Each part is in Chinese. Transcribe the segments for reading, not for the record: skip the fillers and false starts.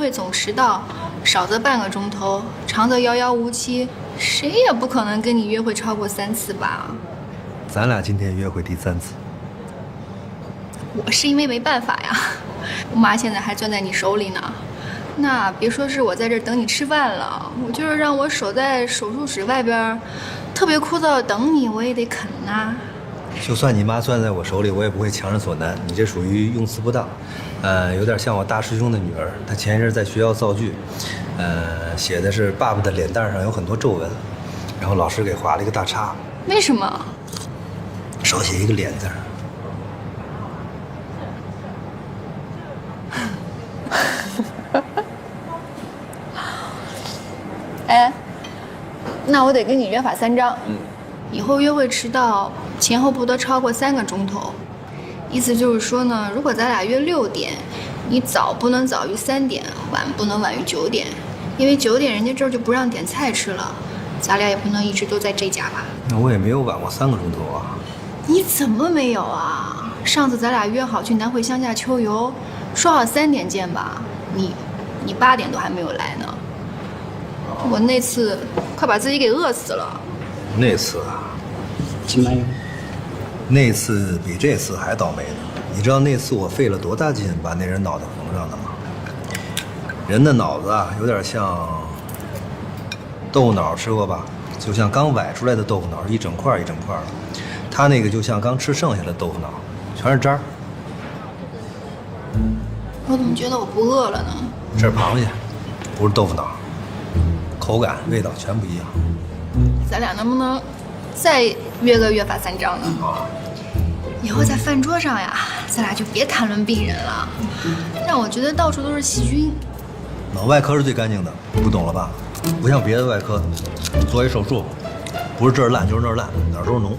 会总迟到，少则半个钟头，长则遥遥无期，谁也不可能跟你约会超过3次吧？咱俩今天约会第3次。我是因为没办法呀，我妈现在还攥在你手里呢。那别说是我在这儿等你吃饭了，我就是让我守在手术室外边，特别枯燥的等你，我也得啃呐。就算你妈攥在我手里，我也不会强人所难。你这属于用词不当，有点像我大师兄的女儿。她前一阵在学校造句，写的是爸爸的脸蛋上有很多皱纹，然后老师给划了一个大叉。为什么？少写一个脸字。哎，那我得跟你约法3章。以后约会迟到前后不得超过3个钟头。意思就是说呢，如果咱俩约6点，你早不能早于3点，晚不能晚于9点，因为9点人家这儿就不让点菜吃了，咱俩也不能一直都在这家吧？那我也没有晚过3个钟头啊。你怎么没有啊？上次咱俩约好去南汇乡下秋游，说好3点见吧，你8点都还没有来呢。我那次快把自己给饿死了。那次啊，请慢用。那次比这次还倒霉呢。你知道那次我费了多大劲把那人脑袋缝上的吗？人的脑子啊，有点像豆腐脑，吃过吧？就像刚崴出来的豆腐脑，一整块一整块的。他那个就像刚吃剩下的豆腐脑，全是渣儿。我怎么觉得我不饿了呢？这是螃蟹，不是豆腐脑，口感、味道全不一样。咱俩能不能再约个约法3章呢？以后在饭桌上呀，咱俩就别谈论病人了，让我觉得到处都是细菌。脑外科是最干净的，你不懂了吧？不像别的外科，做一手术，不是这儿烂就是那儿烂，哪儿都是脓。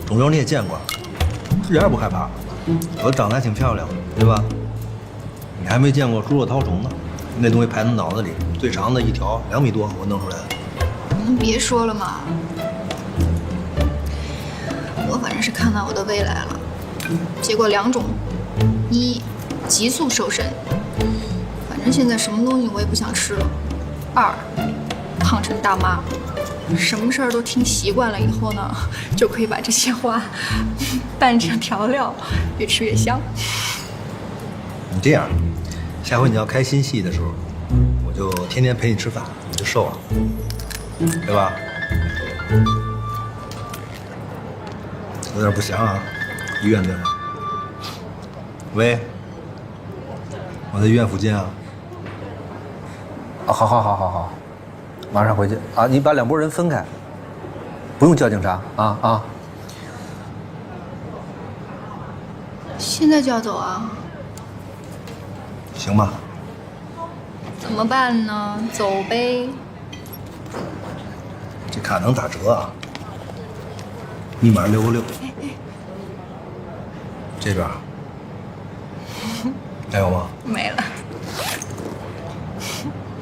肿瘤你也见过，一点也不害怕，有的长得还挺漂亮，对吧？你还没见过猪肉绦虫呢，那东西排到脑子里，最长的一条2米多，我弄出来的。你能别说了吗？我反正是看到我的未来了，结果2种：一，急速瘦身，反正现在什么东西我也不想吃了；二，胖成大妈，什么事儿都听习惯了以后呢，就可以把这些话拌成调料，越吃越香。你这样，下回你要开新戏的时候，我就天天陪你吃饭，你就瘦了，对吧？有点不详啊，医院对吗？喂，我在医院附近啊。好，马上回去啊！你把2拨人分开，不用叫警察啊！现在就要走啊？行吧？怎么办呢？走呗。这卡能打折啊！密码666。这边还有吗？没了。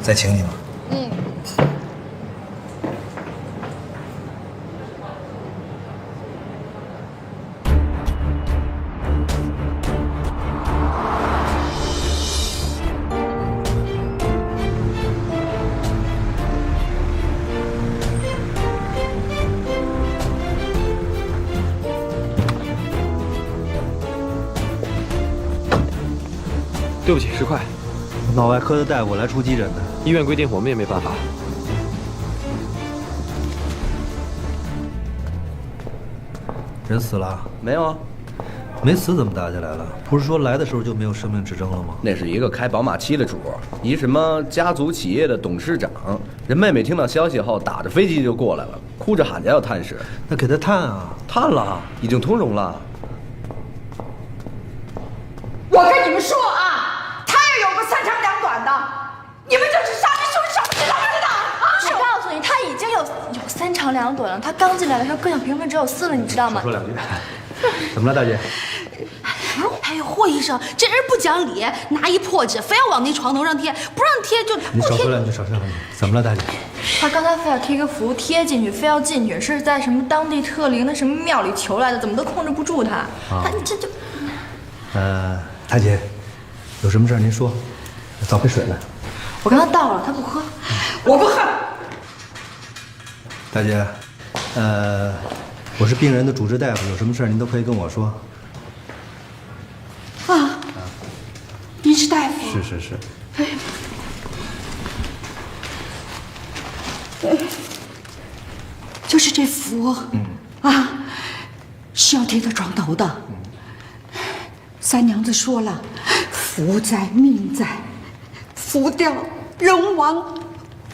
再请你吗？对不起，10块。脑外科的大夫来出急诊的，医院规定，我们也没办法。人死了？没有啊，没死怎么打起来了？不是说来的时候就没有生命指征了吗？那是一个开宝马7的主，一什么家族企业的董事长。人妹妹听到消息后，打着飞机就过来了，哭着喊着要探视。那给他探啊！探了，已经通融了。我跟你们说啊，他也有个3长2短的，你们这是傻逼，是不是傻逼知道不知道啊？我告诉你，他已经有3长2短了。他刚进来的时候各项评分只有4了，你知道吗？说2句。怎么了，大姐？哎呦，霍医生，这人不讲理，拿一破纸非要往那床头上贴，不让贴就你不贴。少说2句，少说2句。怎么了，大姐？他刚才非要贴个符贴进去，非要进去，是在什么当地特灵的什么庙里求来的，怎么都控制不住他。他这就……大姐，有什么事儿您说。倒杯水来。我刚刚倒了，他不喝。我不喝。大姐，我是病人的主治大夫，有什么事儿您都可以跟我说。啊，您是大夫？是。就是这符，是要贴到床头的。三娘子说了，福在命在，福掉人亡，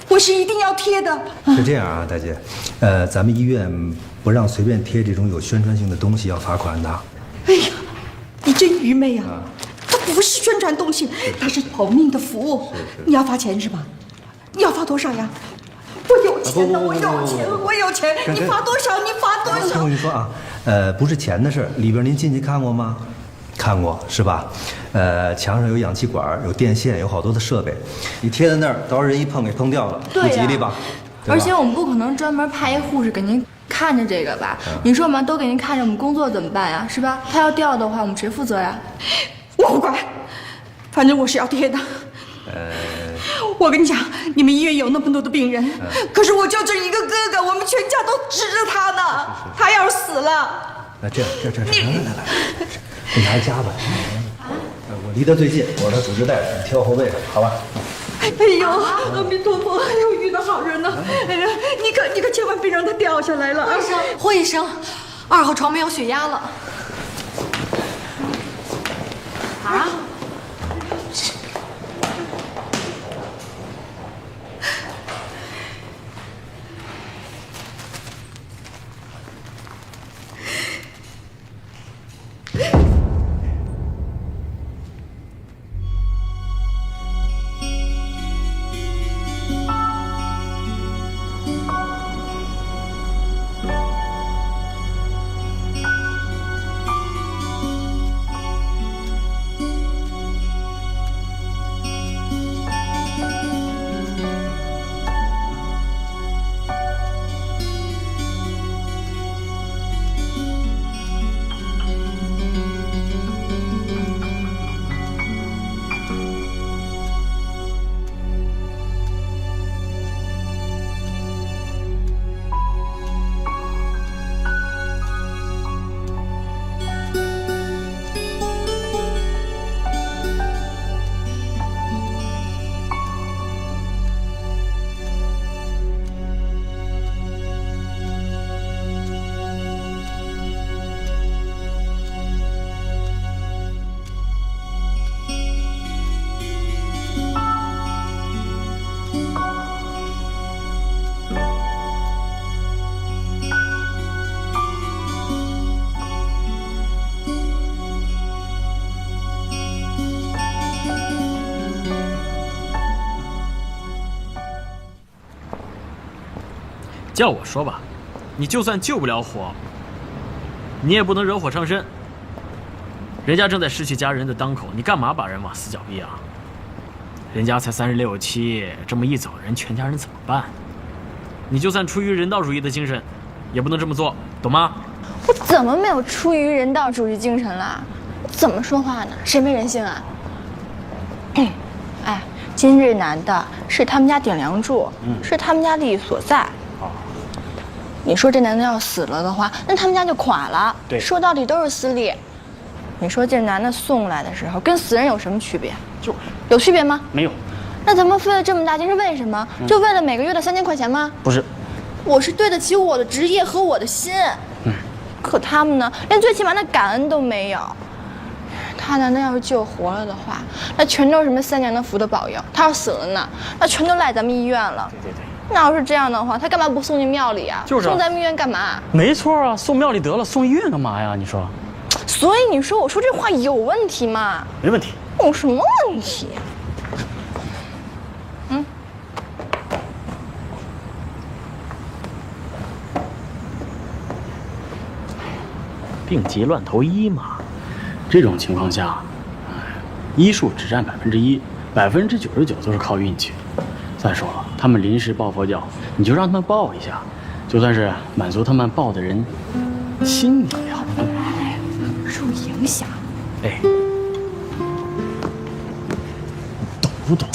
我是一定要贴的。是这样啊，大姐，咱们医院不让随便贴这种有宣传性的东西，要罚款的。哎呀，你真愚昧啊！它不是宣传东西，它是保命的符。你要罚钱是吧？你要罚多少呀？我有钱的，我有钱，你罚多少？你罚多少？我跟你说啊，不是钱的事儿，里边您进去看过吗？看过是吧？墙上有氧气管，有电线，有好多的设备，你贴在那儿，到时候人一碰给碰掉了，不吉利吧？而且我们不可能专门派一护士给您看着这个吧？你说嘛，都给您看着，我们工作怎么办呀？是吧？他要掉的话，我们谁负责呀？我不管，反正我是要贴的。我跟你讲，你们医院有那么多的病人，可是我就这一个哥哥，我们全家都指着他呢。他要是死了，那这样，来，你拿夹子。我离得最近，我是主治大夫，你贴我后背上，好吧？哎呦，阿弥陀佛！哎呦，遇到好人了！哎呀，你可千万别让他掉下来了啊！霍医生，2号床没有血压了。啊？叫我说吧，你就算救不了火，你也不能惹火上身。人家正在失去家人的当口，你干嘛把人往死角逼啊？人家才36、7，这么一走，人全家人怎么办？你就算出于人道主义的精神，也不能这么做，懂吗？我怎么没有出于人道主义精神了？怎么说话呢？谁没人性啊？哎，今日男的是他们家顶梁柱，是他们家利益所在。你说这男的要死了的话，那他们家就垮了。对，说到底都是私利。你说这男的送来的时候，跟死人有什么区别？有区别吗？没有。那咱们费了这么大劲是为什么？就为了每个月的3000块钱吗？不是，我是对得起我的职业和我的心。可他们呢，连最起码的感恩都没有。他难道要是救活了的话，那全都是什么3娘的福的保佑。他要死了呢，那全都赖咱们医院了。对。那要是这样的话，他干嘛不送进庙里啊？就是送咱们医院干嘛？没错啊，送庙里得了，送医院干嘛呀？你说。所以你说我说这话有问题吗？没问题。有什么问题？病急乱投医嘛，这种情况下，医术只占1%，99%都是靠运气。再说了，他们临时抱佛脚，你就让他们抱一下，就算是满足他们抱的人心里了。受影响。哎，不懂。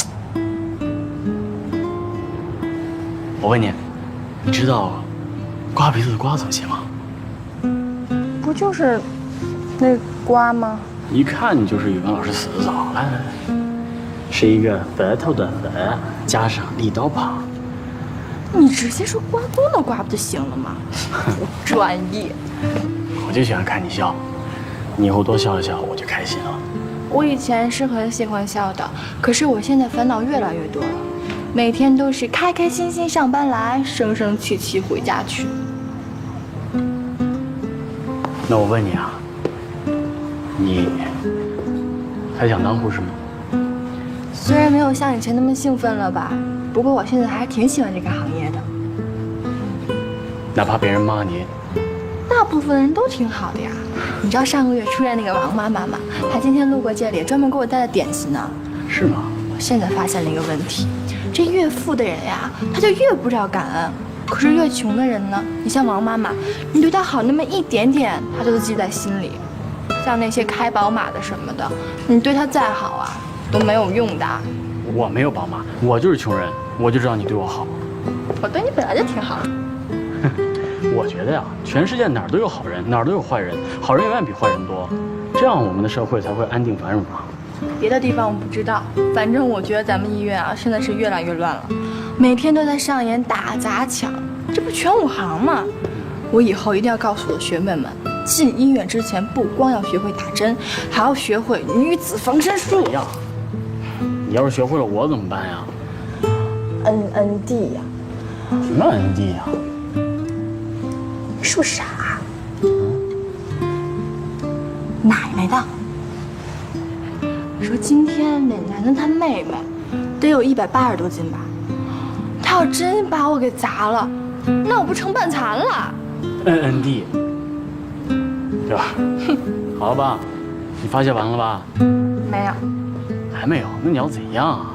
我问你，你知道刮鼻子的刮怎么写吗？不就是那瓜吗？一看你就是语文老师死的早。来来来，是一个舌头的舌加上利刀旁。你直接说刮光的刮不就行了吗？专业。我就喜欢看你笑，你以后多笑一笑，我就开心了。我以前是很喜欢笑的，可是我现在烦恼越来越多了，每天都是开开心心上班来，生生气气回家去。那我问你啊，你还想当护士吗？虽然没有像以前那么兴奋了吧，不过我现在还挺喜欢这个行业的。哪怕别人骂你，大部分人都挺好的呀。你知道上个月出来那个王妈妈吗？她今天路过这里，专门给我带了点心呢。是吗？我现在发现了一个问题，这越富的人呀，他就越不知道感恩。可是越穷的人呢，你像王妈妈，你对她好那么一点点，她都记在心里。像那些开宝马的什么的，你对她再好啊，都没有用的。我没有宝马，我就是穷人，我就知道你对我好。我对你本来就挺好的。我觉得呀，全世界哪儿都有好人，哪儿都有坏人，好人永远比坏人多，这样我们的社会才会安定繁荣嘛。别的地方我不知道，反正我觉得咱们医院啊，现在是越来越乱了，每天都在上演打砸抢，这不全武行吗？我以后一定要告诉我的学妹们，进医院之前不光要学会打针，还要学会女子防身术。呀，你要是学会了，我怎么办呀 ？NND 呀，什么 ND 呀？是不是傻？奶奶的。说今天那男的他妹妹得有180多斤吧，他要真把我给砸了，那我不成半残了。NND， 对吧？好了吧，你发泄完了吧？没有，还没有？那你要怎样啊？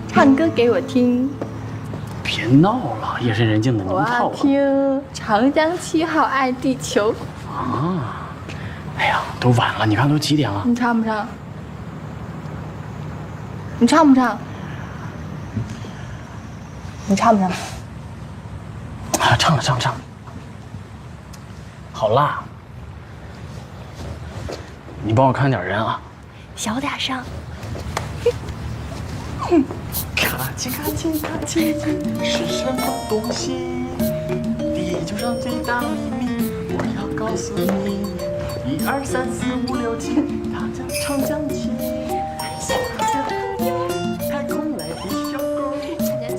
唱歌给我听。别闹了，夜深人静的，您我要套了。听《长江7号爱地球》。啊！哎呀，都晚了，你看都几点了？你唱不唱？你唱不唱？你唱不唱？啊，唱了，唱。好辣！你帮我看点人啊。小点声。卡叽卡叽卡叽是什么东西？地球上最大秘密，我要告诉你。1、2、3、4、5、6、7，它叫长江7。太空来的小狗，长江7。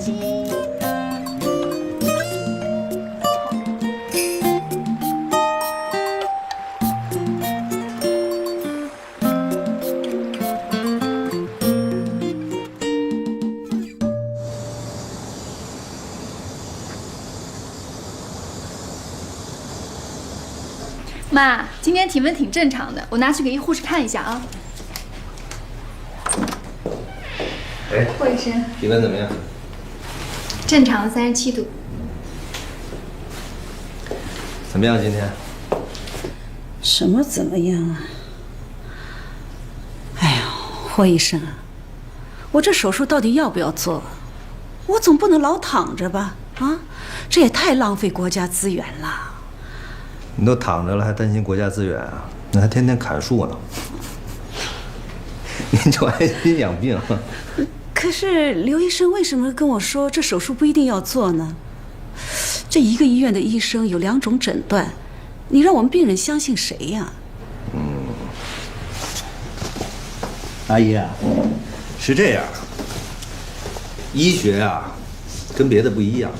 妈，今天体温挺正常的，我拿去给护士看一下啊。哎，霍医生，体温怎么样？正常37度。怎么样今天？什么怎么样啊？哎呦，霍医生啊，我这手术到底要不要做？我总不能老躺着吧？啊，这也太浪费国家资源了。你都躺着了，还担心国家资源啊？那还天天砍树呢。你就爱心养病。可是刘医生为什么跟我说这手术不一定要做呢？这一个医院的医生有2种诊断，你让我们病人相信谁呀？阿姨啊，是这样，医学啊，跟别的不一样，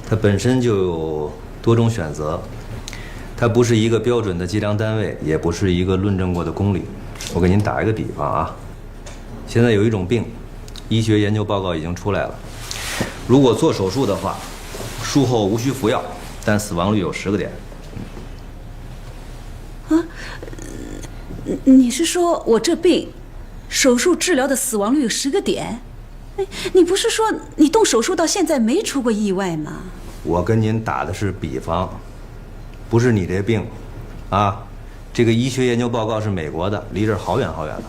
它本身就有多种选择，它不是一个标准的计量单位，也不是一个论证过的公理。我给您打一个比方啊，现在有一种病，医学研究报告已经出来了，如果做手术的话，术后无需服药，但死亡率有10个点。啊，你是说我这病手术治疗的死亡率有10个点？哎，你不是说你动手术到现在没出过意外吗？我跟您打的是比方，不是你这病，啊，这个医学研究报告是美国的，离这儿好远好远的，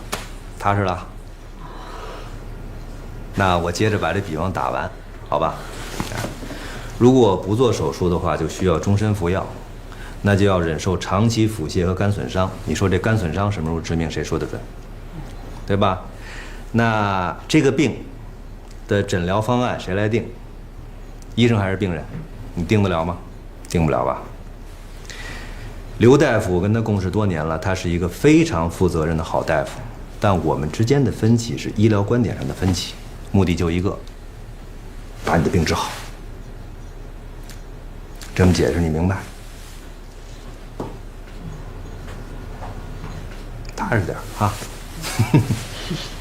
踏实了。那我接着把这比方打完，好吧？如果不做手术的话，就需要终身服药，那就要忍受长期腹泻和肝损伤。你说这肝损伤什么时候致命？谁说的准？对吧？那这个病的诊疗方案谁来定？医生还是病人？你定得了吗？定不了吧？刘大夫，我跟他共事多年了，他是一个非常负责任的好大夫，但我们之间的分歧是医疗观点上的分歧，目的就一个，把你的病治好。这么解释你明白？踏实点啊！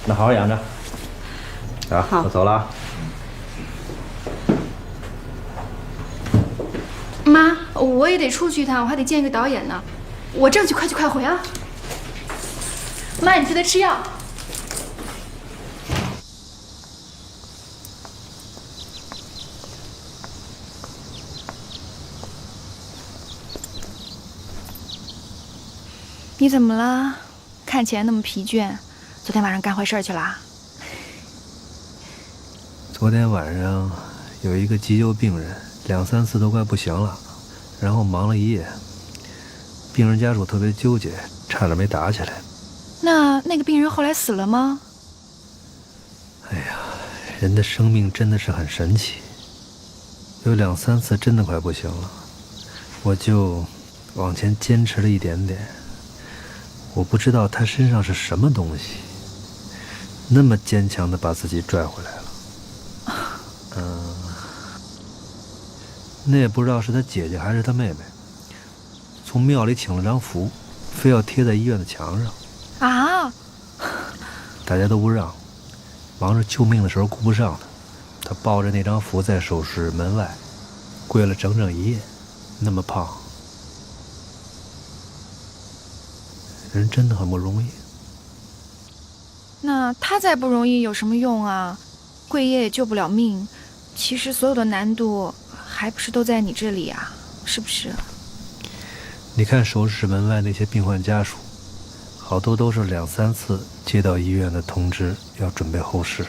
那好好养着。啊，我走了啊。妈，我也得出去一趟，我还得见一个导演呢。我这样就快去快回啊。妈，你记得吃药。你怎么了？看起来那么疲倦，昨天晚上干坏事去了？昨天晚上有一个急救病人，2、3次都快不行了，然后忙了一夜，病人家属特别纠结，差点没打起来。那个病人后来死了吗？哎呀，人的生命真的是很神奇，有2、3次真的快不行了，我就往前坚持了一点点。我不知道他身上是什么东西，那么坚强地把自己拽回来了。那也不知道是他姐姐还是他妹妹，从庙里请了张符，非要贴在医院的墙上。啊！大家都不让，忙着救命的时候顾不上他，他抱着那张符在手术室门外跪了整整1夜，那么胖，人真的很不容易。那他再不容易有什么用啊？跪业也救不了命，其实所有的难度还不是都在你这里啊，是不是？你看手术室门外那些病患家属，好多都是2、3次接到医院的通知要准备后事，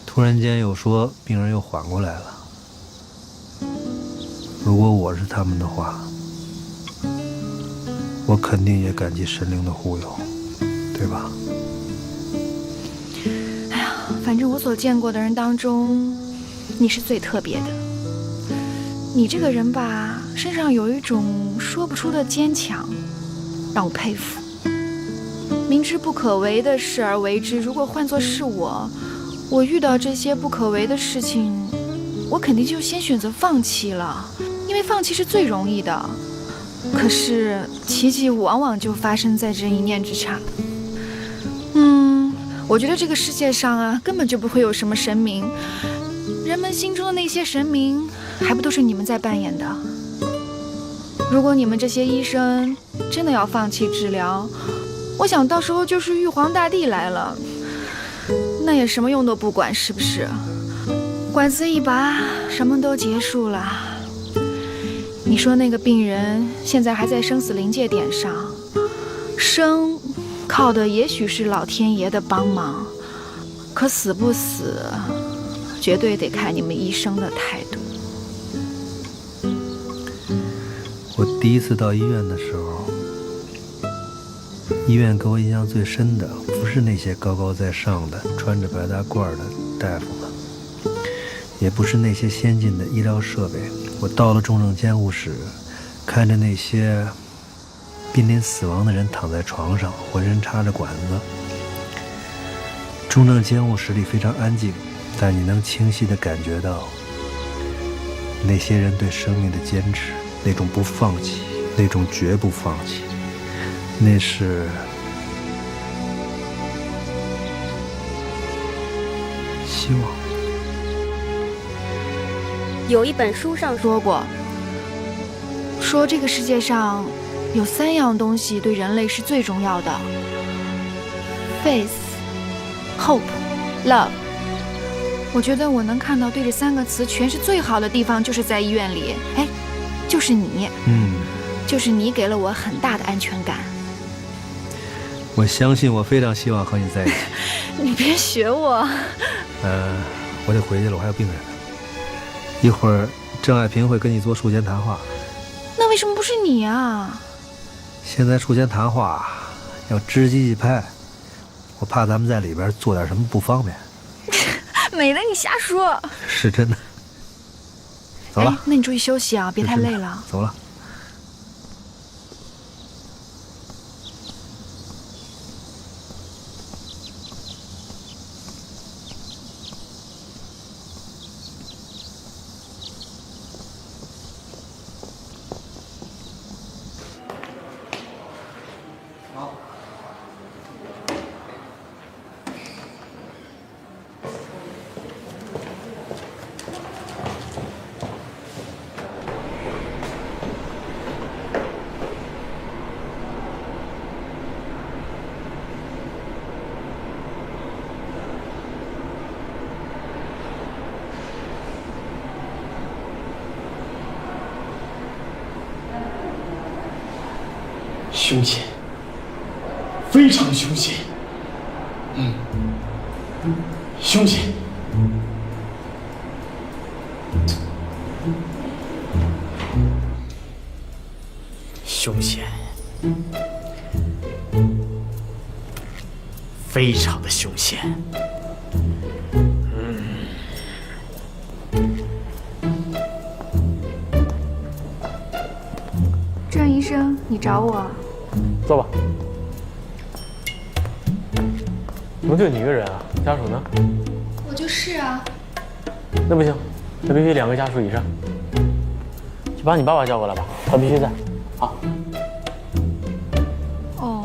突然间又说病人又缓过来了。如果我是他们的话，我肯定也感激神灵的护佑，对吧？哎呀，反正我所见过的人当中，你是最特别的。你这个人吧，身上有一种说不出的坚强，让我佩服。明知不可为的事而为之，如果换作是我遇到这些不可为的事情，我肯定就先选择放弃了，因为放弃是最容易的。可是奇迹往往就发生在这一念之差。我觉得这个世界上啊，根本就不会有什么神明，人们心中的那些神明，还不都是你们在扮演的？如果你们这些医生真的要放弃治疗，我想到时候就是玉皇大帝来了，那也什么用都不管，是不是？管子一拔，什么都结束了。你说那个病人现在还在生死临界点上，生靠的也许是老天爷的帮忙，可死不死，绝对得看你们医生的态度。我第一次到医院的时候，医院给我印象最深的不是那些高高在上的穿着白大褂的大夫们，也不是那些先进的医疗设备。我到了重症监护室，看着那些濒临死亡的人躺在床上，浑身插着管子。重症监护室里非常安静，但你能清晰地感觉到那些人对生命的坚持，那种不放弃，那种绝不放弃，那是希望。有一本书上说过，说这个世界上有3样东西对人类是最重要的 ：faith、hope、love。我觉得我能看到对这3个词全是最好的地方，就是在医院里。哎，就是你，就是你给了我很大的安全感。我相信，我非常希望和你在一起。你别学我。我得回去了，我还有病人呢。一会儿郑爱萍会跟你做术前谈话。那为什么不是你啊？现在术前谈话要知己一派，我怕咱们在里边做点什么不方便。美的，你瞎说。是真的。走了，哎，那你注意休息啊，别太累了。走了。凶险，非常凶险。凶险。凶险，非常的凶险。郑医生，你找我？坐吧。怎么就你一个人啊？家属呢？我就是啊。那不行，那必须2个家属以上。去把你爸爸叫过来吧，他必须在。好。哦。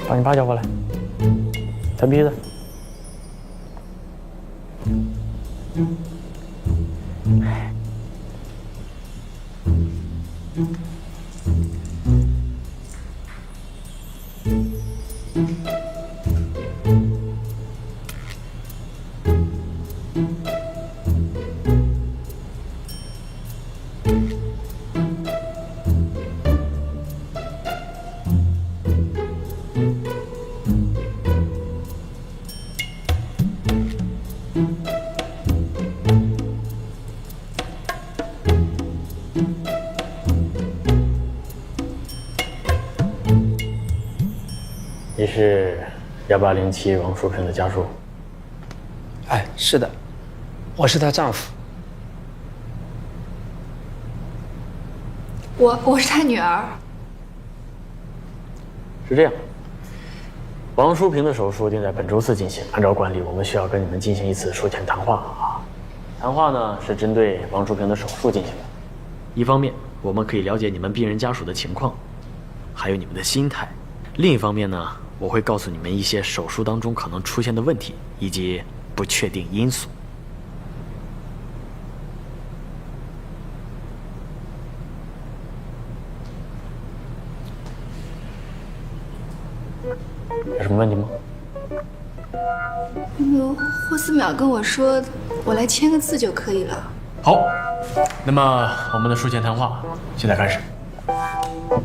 把你爸叫过来，他必须在。你是1807王淑萍的家属？哎，是的，我是她丈夫。我是他女儿。是这样，王淑萍的手术定在本周4进行。按照惯例，我们需要跟你们进行一次术前谈话啊。谈话呢是针对王淑萍的手术进行的。一方面，我们可以了解你们病人家属的情况，还有你们的心态；另一方面呢，我会告诉你们一些手术当中可能出现的问题以及不确定因素。有什么问题吗？那个霍思淼跟我说，我来签个字就可以了。好，那么我们的术前谈话现在开始。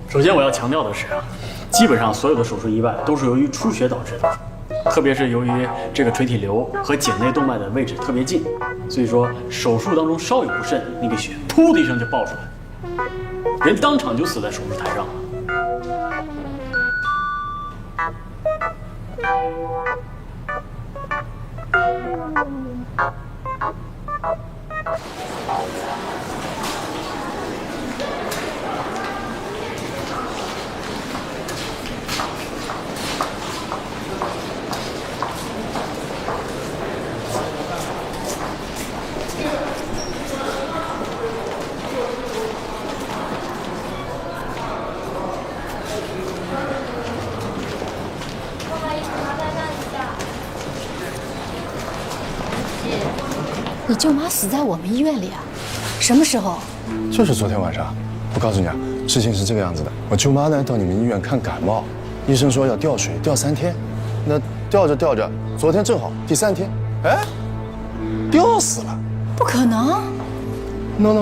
首先我要强调的是啊，基本上所有的手术意外都是由于出血导致的，特别是由于这个垂体瘤和颈内动脉的位置特别近，所以说手术当中稍有不慎，那个血噗的一声就爆出来，人当场就死在手术台上了。你舅妈死在我们医院里啊？什么时候？就是昨天晚上。我告诉你啊，事情是这个样子的。我舅妈呢到你们医院看感冒，医生说要吊水，吊3天。那吊着吊着，昨天正好第3天，哎，吊死了。不可能。 No，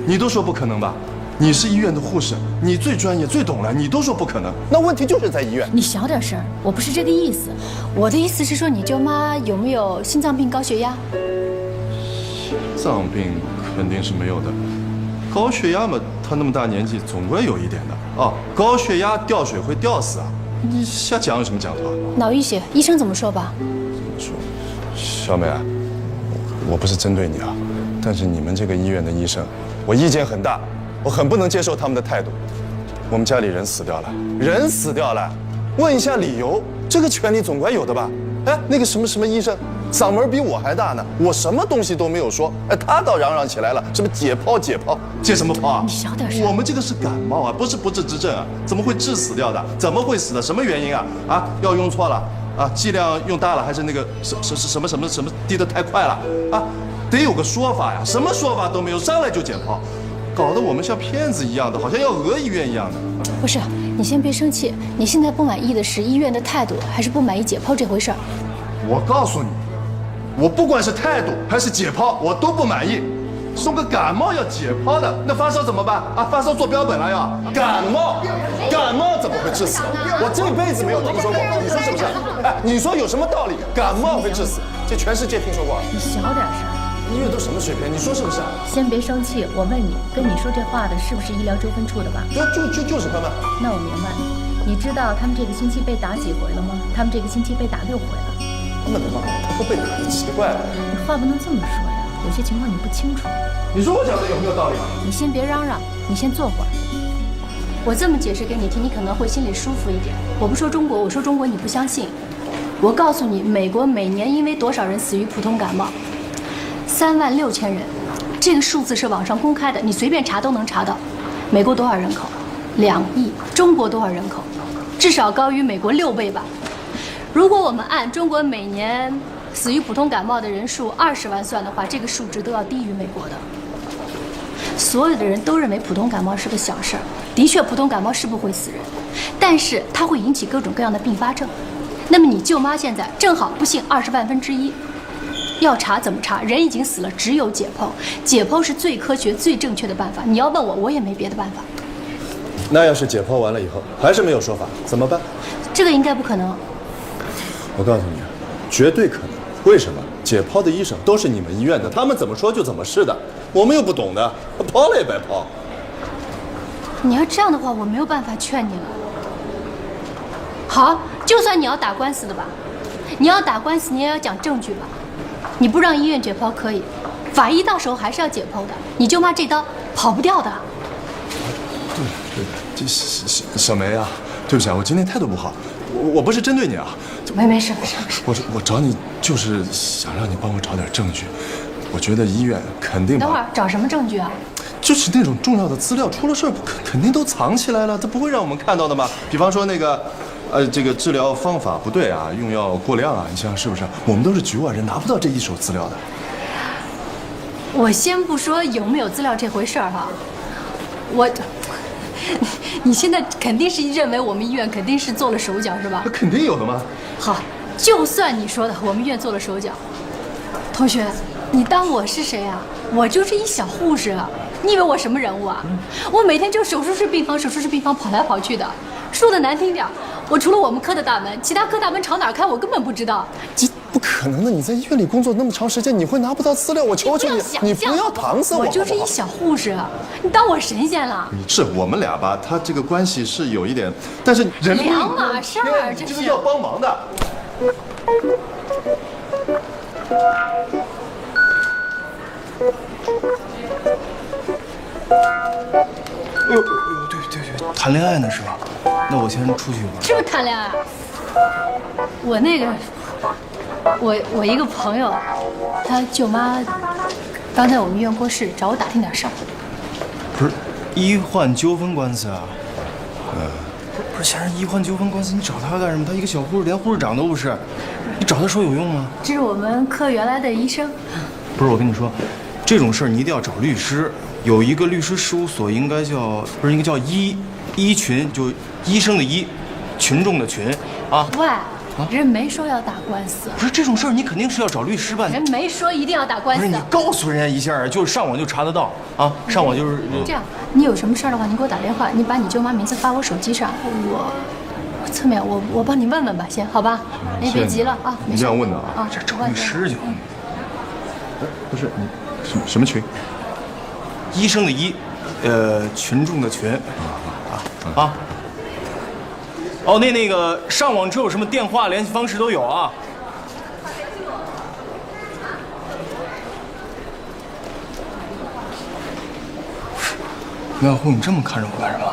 你都说不可能吧？你是医院的护士，你最专业、最懂了，你都说不可能，那问题就是在医院。你小点声，我不是这个意思。我的意思是说，你舅妈有没有心脏病、高血压？心脏病肯定是没有的，高血压嘛，她那么大年纪，总归有一点的。哦，高血压吊水会吊死啊！你瞎讲有什么讲头啊？脑溢血，医生怎么说吧？说，小美啊，我不是针对你啊，但是你们这个医院的医生，我意见很大，我很不能接受他们的态度。我们家里人死掉了，人死掉了，问一下理由，这个权利总该有的吧？哎，那个什么医生，嗓门比我还大呢，我什么东西都没有说，哎，他倒嚷嚷起来了，什么解剖，解什么剖啊？你小点声。我们这个是感冒啊，不是不治之症啊，怎么会致死掉的？怎么会死的？什么原因啊？啊，药用错了啊，剂量用大了，还是那个什么滴得太快了啊？得有个说法呀，什么说法都没有，上来就解剖，搞得我们像骗子一样的，好像要讹医院一样的。不是，你先别生气，你现在不满意的是医院的态度，还是不满意解剖这回事儿？我告诉你，我不管是态度还是解剖，我都不满意。送个感冒要解剖的，那发烧怎么办啊？发烧做标本了要？感冒怎么会致死？我这辈子没有听说过，你说是不是？哎，你说有什么道理？感冒会致死？这全世界听说过？你小点声。医院都什么水平？你说是不是？先别生气，我问你，跟你说这话的是不是医疗纠纷处的吧？就是他们。那我明白。你知道他们这个星期被打几回了吗？他们这个星期被打6回了。他们不被打，奇怪了。你话不能这么说呀，有些情况你不清楚。你说我讲的有没有道理？你先别嚷嚷，你先坐会儿。我这么解释给你听，你可能会心里舒服一点。我不说中国，我说中国你不相信。我告诉你，美国每年因为多少人死于普通感冒？36000人，这个数字是网上公开的，你随便查都能查到。美国多少人口？2亿。中国多少人口？至少高于美国6倍吧。如果我们按中国每年死于普通感冒的人数20万算的话，这个数值都要低于美国的。所有的人都认为普通感冒是个小事儿，的确，普通感冒是不会死人，但是它会引起各种各样的并发症。那么你舅妈现在正好不幸20万分之一。要查怎么查？人已经死了，只有解剖。解剖是最科学、最正确的办法。你要问我，我也没别的办法。那要是解剖完了以后还是没有说法，怎么办？这个应该不可能。我告诉你，绝对可能。为什么？解剖的医生都是你们医院的，他们怎么说就怎么是的，我们又不懂的，剖了也白剖。你要这样的话，我没有办法劝你了。好，就算你要打官司的吧，你要打官司，你也要讲证据吧。你不让医院解剖可以，法医到时候还是要解剖的。你舅妈这刀跑不掉的。对，这小梅啊，对不起啊，我今天态度不好，我不是针对你啊。没事。我找你就是想让你帮我找点证据。我觉得医院肯定。等会儿找什么证据啊？就是那种重要的资料，出了事儿肯定都藏起来了，他不会让我们看到的嘛。比方说那个。这个治疗方法不对啊，用药过量啊，你想是不是？我们都是局外人，拿不到这一手资料的。我先不说有没有资料这回事儿哈，你现在肯定是认为我们医院肯定是做了手脚是吧？肯定有的嘛。好，就算你说的我们医院做了手脚，同学，你当我是谁啊？我就是一小护士啊，你以为我什么人物啊？我每天就手术室病房跑来跑去的。说的难听点，我除了我们科的大门，其他科大门朝哪开我根本不知道。这不可能的！你在医院里工作那么长时间，你会拿不到资料？我求求你，你不要搪塞我！我就是一小护士，你当我神仙了？是我们俩吧？他这个关系是有一点，但是人命两码事儿，这是要帮忙的。哎呦，对，谈恋爱呢是吧？那我先出去一会儿。是不是谈恋爱？我那个，我一个朋友，他舅妈刚在我们医院过世，找我打听点事儿。不是医患纠纷官司啊？不是，先生，医患纠纷官司，你找他干什么？他一个小护士，连护士长都不是，你找他说有用吗？这是我们科原来的医生。不是，我跟你说，这种事儿你一定要找律师。有一个律师事务所，应该叫不是，应该叫医群，就医生的医，群众的群啊。喂，人没说要打官司。不是这种事儿，你肯定是要找律师办。人没说一定要打官司。不是你告诉人家一下，就上网就查得到啊，上网就是这样。你有什么事儿的话，你给我打电话，你把你舅妈名字发我手机上，我侧面我帮你问问吧，先好吧？你别急了啊，你这样问的啊，这找律师去。不是你什么群？医生的医，群众的群，啊。哦，那个上网之后什么电话联系方式都有啊。苗小虎，你这么看着我干什么？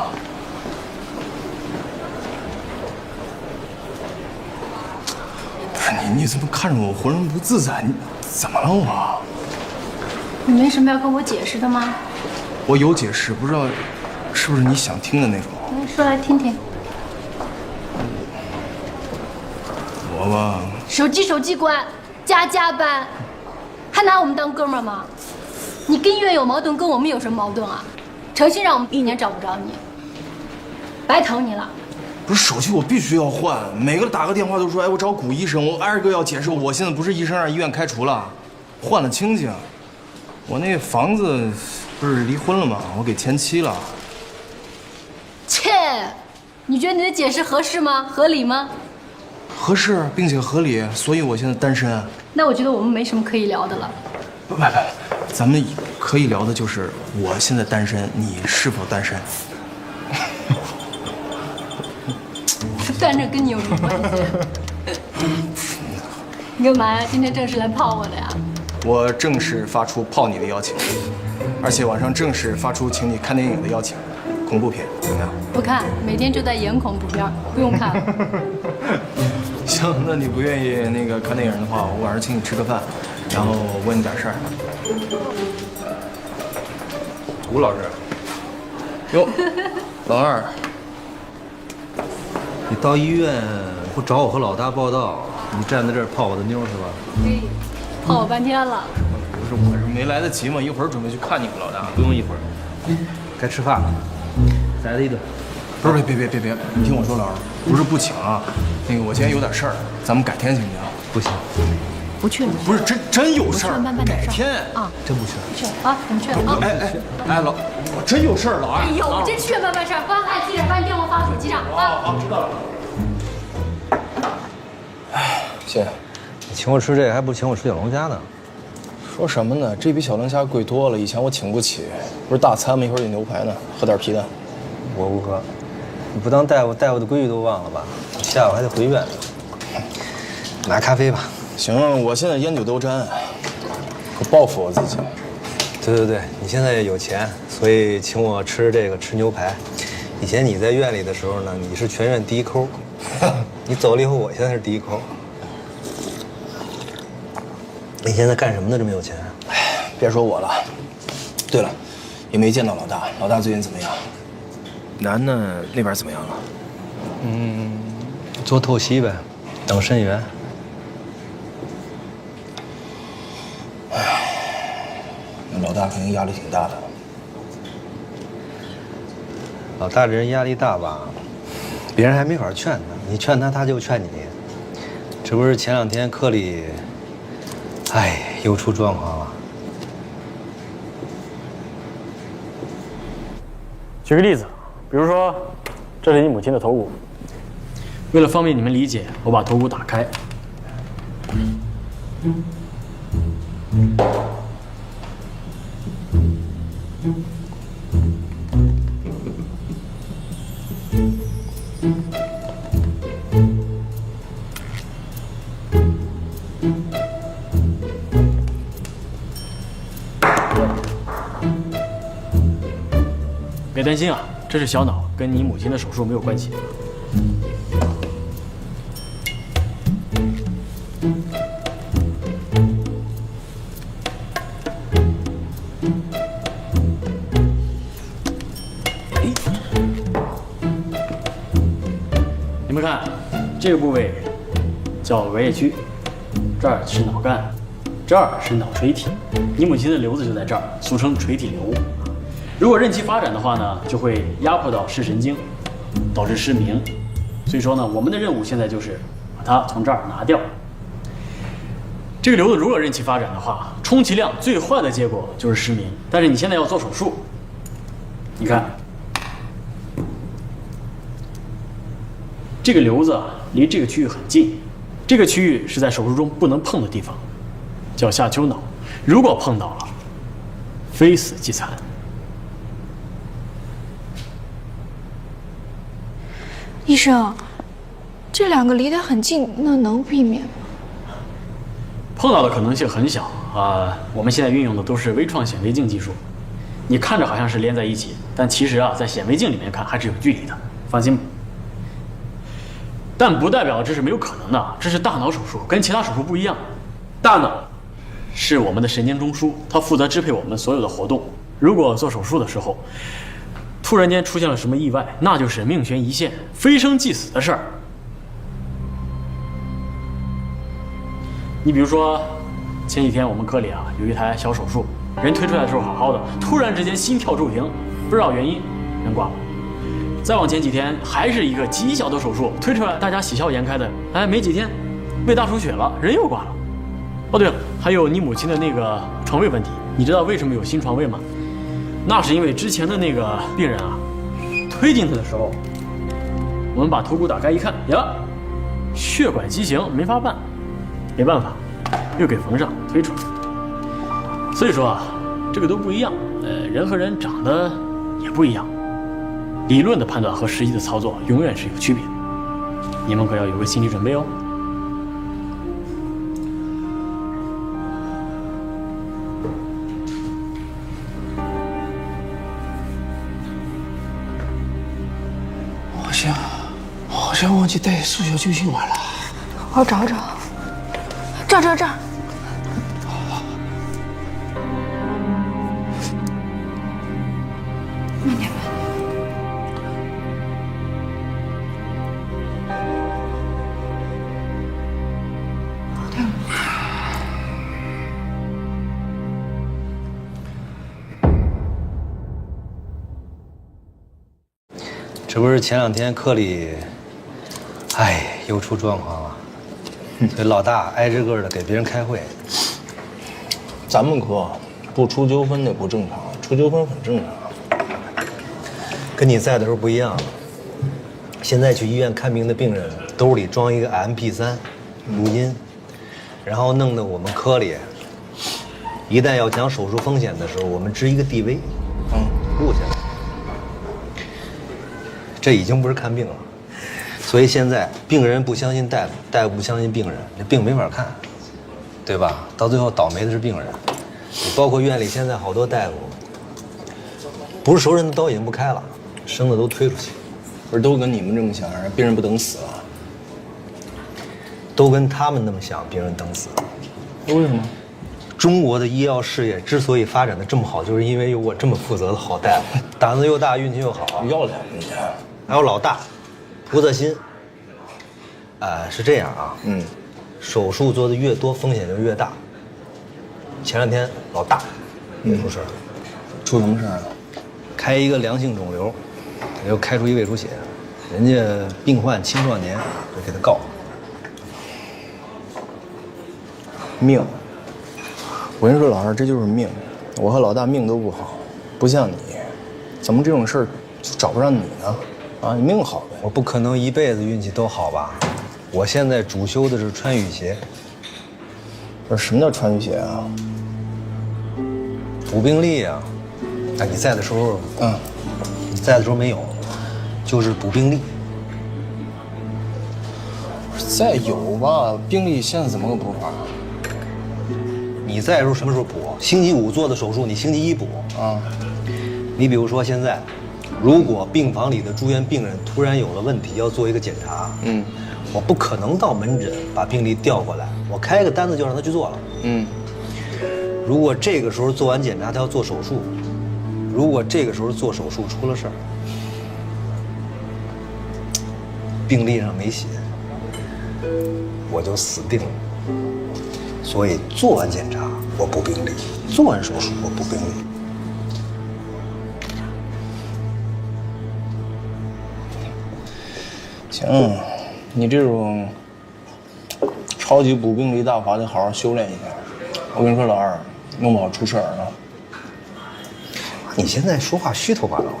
不是你怎么看着我浑身不自在？你怎么了我？你没什么要跟我解释的吗？我有解释，不知道是不是你想听的那种。说来听听。我吧，手机关，加班，还拿我们当哥们儿吗？你跟医院有矛盾，跟我们有什么矛盾啊？诚心让我们1年找不着你，白疼你了。不是手机我必须要换，每个打个电话都说，哎，我找古医生，我挨个要解释，我现在不是医生，让医院开除了，换了亲戚。我那房子不是离婚了吗？我给前妻了。切，你觉得你的解释合适吗？合理吗？合适并且合理，所以我现在单身。那我觉得我们没什么可以聊的了。不，咱们可以聊的就是我现在单身，你是否单身？单着跟你有什么关系？你干嘛呀？今天正式来泡我的呀？我正式发出泡你的邀请，而且晚上正式发出请你看电影的邀请，恐怖片怎么样？不看，每天就在演恐怖片，不用看了。行，那你不愿意那个看电影的话，我晚上请你吃个饭，然后问你点事儿。吴老师，哟，老二，你到医院不找我和老大报道，你站在这儿泡我的妞是吧？对，泡我半天了。不是，我是没来得及嘛，一会儿准备去看你们老大。不用一会儿，该吃饭了，宰他一顿。不是，别，你听我说，老二，不是不请啊，那个我今天有点事儿，咱们改天行不行？不行，不去了。不是真有事儿，改天啊，真不去。去啊，我们去啊。哎，我真有事儿，老二。哎呦，我真去办事儿，记着把你电话发我手机上啊。好，知道了。哎，谢谢。你请我吃这个，还不请我吃小龙虾呢？说什么呢？这比小龙虾贵多了，以前我请不起。不是大餐吗？一会儿有牛排呢，喝点皮蛋。我不喝。你不当大夫的规矩都忘了吧？下午还得回院。拿咖啡吧。行，我现在烟酒都沾，我报复我自己。对，你现在有钱，所以请我吃这个吃牛排。以前你在院里的时候呢，你是全院第一抠，你走了以后，我现在是第一抠。你现在干什么呢？这么有钱？哎，别说我了。对了，也没见到老大，老大最近怎么样？楠楠那边怎么样了？做透析呗，等肾源。那老大肯定压力挺大的。老大这人压力大吧，别人还没法劝他，你劝他，他就劝你。这不是前2天科里，又出状况了。举个例子，比如说，这是你母亲的头骨。为了方便你们理解，我把头骨打开。别担心啊，这是小脑，跟你母亲的手术没有关系。你们看，这个部位叫额叶区，这儿是脑干，这儿是脑垂体。你母亲的瘤子就在这儿，俗称垂体瘤。如果任其发展的话呢，就会压迫到视神经，导致失明。所以说呢，我们的任务现在就是把它从这儿拿掉。这个瘤子如果任其发展的话，充其量最坏的结果就是失明。但是你现在要做手术，你看，这个瘤子离这个区域很近，这个区域是在手术中不能碰的地方，叫下丘脑。如果碰到了，非死即残。医生，这两个离得很近，那能避免吗？碰到的可能性很小啊。我们现在运用的都是微创显微镜技术，你看着好像是连在一起，但其实啊，在显微镜里面看还是有距离的，放心吧。但不代表这是没有可能的，这是大脑手术，跟其他手术不一样。大脑是我们的神经中枢，它负责支配我们所有的活动。如果做手术的时候，突然间出现了什么意外，那就是命悬一线、非生即死的事儿。你比如说，前几天我们科里啊有一台小手术，人推出来的时候好好的，突然之间心跳骤停，不知道原因，人挂了。再往前几天，还是一个极小的手术，推出来大家喜笑颜开的，哎，没几天，胃大出血了，人又挂了。哦对了，还有你母亲的那个床位问题，你知道为什么有新床位吗？那是因为之前的那个病人啊，推进去的时候，我们把头骨打开一看，呀，血管畸形，没法办。没办法，又给缝上推出来。所以说啊，这个都不一样。人和人长得也不一样，理论的判断和实际的操作永远是有区别的。你们可要有个心理准备哦。好像忘记带数学救心丸了。我找找。这儿。慢点。这不是前2天科里，又出状况了。这老大挨着个的给别人开会。咱们科不出纠纷那不正常，出纠纷很正常。跟你在的时候不一样。现在去医院看病的病人兜里装一个 MP3 录音，然后弄得我们科里，一旦要讲手术风险的时候，我们支一个 DV， 录下来。这已经不是看病了。所以现在病人不相信大夫，大夫不相信病人，这病没法看，对吧？到最后倒霉的是病人。包括院里现在好多大夫，不是熟人的刀已经不开了，生的都推出去。不是都跟你们这么想，病人不等死啊？都跟他们那么想，病人等死。为什么？中国的医药事业之所以发展的这么好，就是因为有我这么负责的好大夫，胆子又大，运气又好。要脸人家。还有老大。胡泽新，是这样啊，手术做的越多，风险就越大。前2天老大也出事了，出什么事儿了？开一个良性肿瘤，又开出一胃出血，人家病患青壮年就给他告了。命，我跟你说，老二，这就是命。我和老大命都不好，不像你，怎么这种事儿找不上你呢？啊，你命好呗。我不可能一辈子运气都好吧？我现在主修的是穿雨鞋。不是，什么叫穿雨鞋啊？补病历啊。你在的时候，你在的时候没有，就是补病历。再有吧，病历现在怎么个补法？你在的时候什么时候补？星期5做的手术，你星期1补啊。你比如说现在。如果病房里的住院病人突然有了问题，要做一个检查，我不可能到门诊把病历调过来，我开个单子就让他去做了，如果这个时候做完检查他要做手术，如果这个时候做手术出了事儿，病历上没写，我就死定了。所以做完检查我补病历，做完手术我补病历。行，你这种超级步兵李大华得好好修炼一下。我跟你说，老二，弄不好出事儿了。你现在说话虚头巴脑。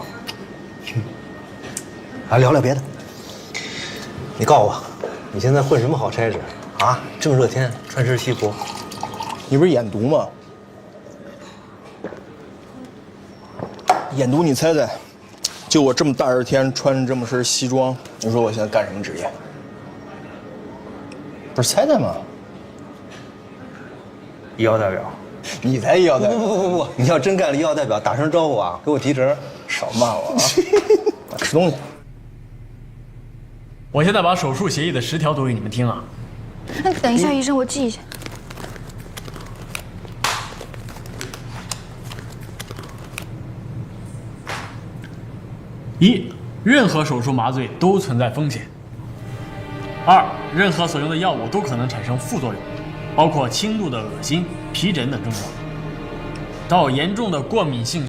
来聊聊别的。你告诉我，你现在混什么好差事啊？这么热天，穿身西服。你不是眼毒吗？眼毒，你猜猜，就我这么大热天穿着这么身西装，你说我现在干什么职业？不是猜猜吗？医药代表。你才医药代表？不，你要真干了医药代表，打声招呼啊，给我提成。少骂我啊！吃东西。我现在把手术协议的10条读给你们听啊。等一下，医生，我记一下。1. 任何手术麻醉都存在风险。2. 任何所用的药物都可能产生副作用，包括轻度的恶心、皮疹等症状，到严重的过敏性。